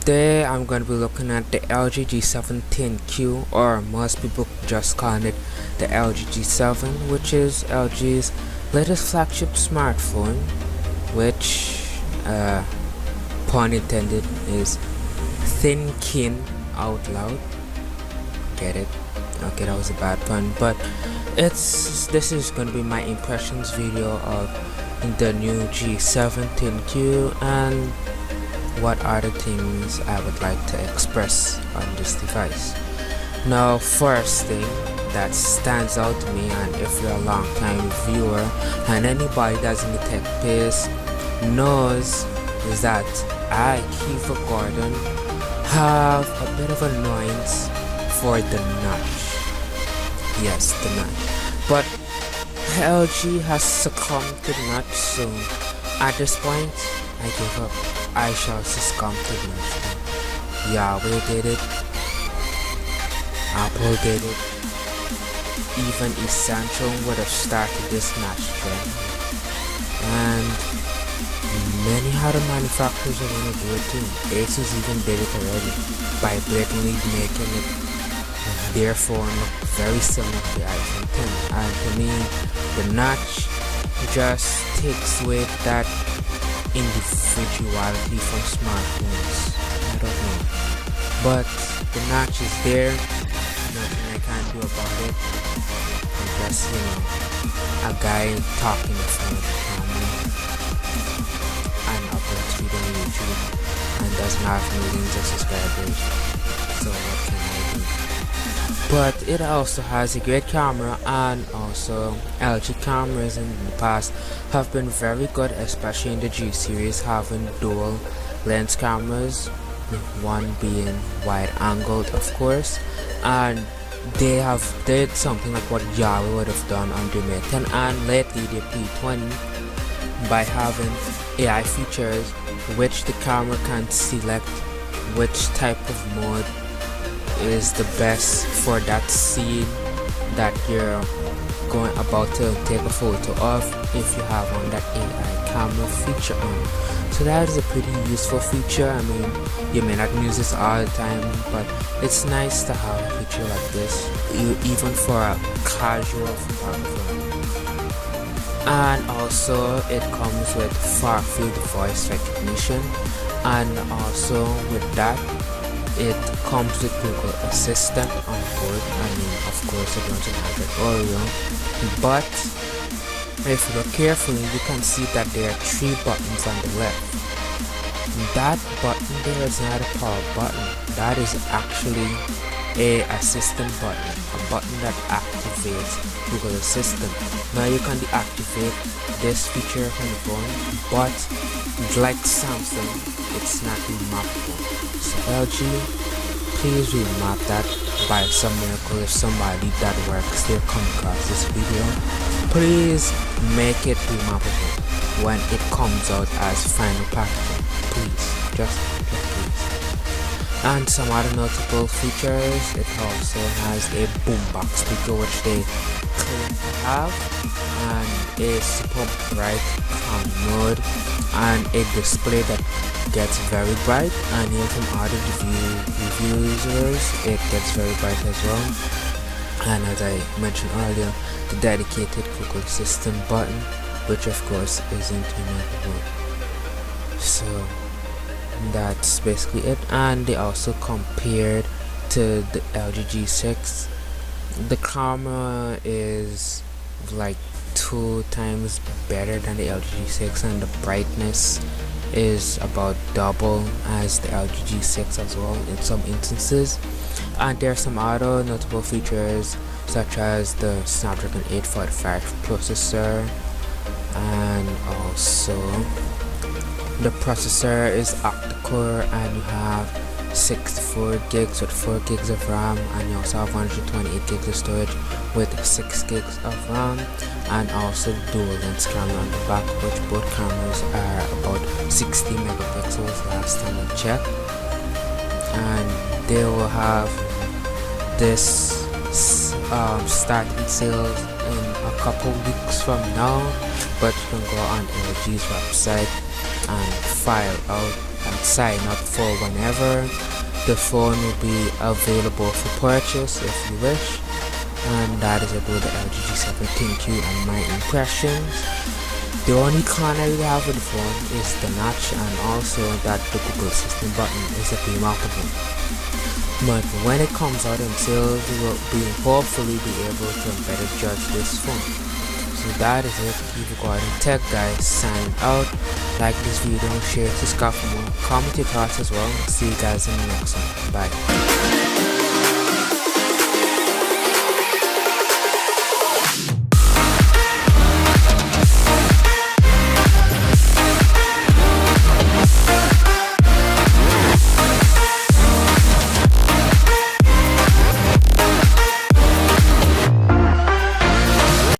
Today I'm going to be looking at the LG G7 ThinQ, or most people just call it the LG G7, which is LG's latest flagship smartphone, which pun intended is thinking out loud. Get it? Okay, that was a bad pun, but this is going to be my impressions video of the new G7 ThinQ and what are the things I would like to express on this device. Now, first thing that stands out to me, and if you're a long time viewer and anybody that's in the tech space knows, is that I, Kiva Gordon, have a bit of annoyance for the notch. Yes, the notch. But LG has succumbed to the notch, so at this point I give up. I shall succumb to the notch. Yahweh did it, Apple did it, even Essential would have started this notch trend, and many other manufacturers are going to do it too. Asus even did it already by blatantly making it their phone look very similar to the iPhone 10, and to me the notch just takes away that individuality from smartphones. I don't know, but the notch is there, nothing I can do about it. I'm just, a guy talking in front of the camera and uploads video on YouTube and doesn't have millions of subscribers, so what can I do? But it also has a great camera, and also LG cameras in the past have been very good, especially in the G series, having dual lens cameras, one being wide angled of course, and they have did something like what Yahweh would have done on the Mate 10 and lately the P20 by having AI features which the camera can select which type of mode is the best for that scene that you're going about to take a photo of, if you have on that AI camera feature on. So that is a pretty useful feature. I mean, you may not use this all the time, but it's nice to have a feature like this, even for a casual photographer. And also it comes with far field voice recognition, and also with that it comes with Google Assistant on board. I mean, of course it runs on Android Oreo, but if you look carefully you can see that there are 3 buttons on the left. That button there is not a power button, that is actually a assistant button, a button that activates Google Assistant. Now you can deactivate this feature from the phone, but like Samsung, it's not remappable. So LG, please remap that by some miracle. If somebody that works there come across this video, please make it remappable when it comes out as final packaging. Please, just please. And some other notable features, it also has a boombox speaker which they claim to have, and a super bright calm mode, and a display that gets very bright, and even from other reviewers it gets very bright as well. And as I mentioned earlier, the dedicated Google Assistant button, which of course isn't removable. So that's basically it. And they also compared to the LG G6. The camera is like 2 times better than the LG G6, and the brightness is about double as the LG G6 as well in some instances. And there are some other notable features such as the Snapdragon 845 processor, and also the processor is octa-core, and you have 64 gigs with 4 gigs of RAM, and you also have 128 gigs of storage with 6 gigs of RAM, and also dual lens camera on the back, which both cameras are about 60 megapixels last time I checked. And they will have this starting sales in a couple weeks from now, but you can go on LG's website and file out and sign up for whenever the phone will be available for purchase if you wish. And that is about the LG G7 ThinQ and my impressions. The only con I really have with the phone is the notch, and also that the Google Assistant button is a remarkable. But when it comes out in sales, we will hopefully be able to better judge this phone. So that is it. Kiva Tech guys, signing out. Like this video, share, subscribe for more, comment your thoughts as well. See you guys in the next one. Bye.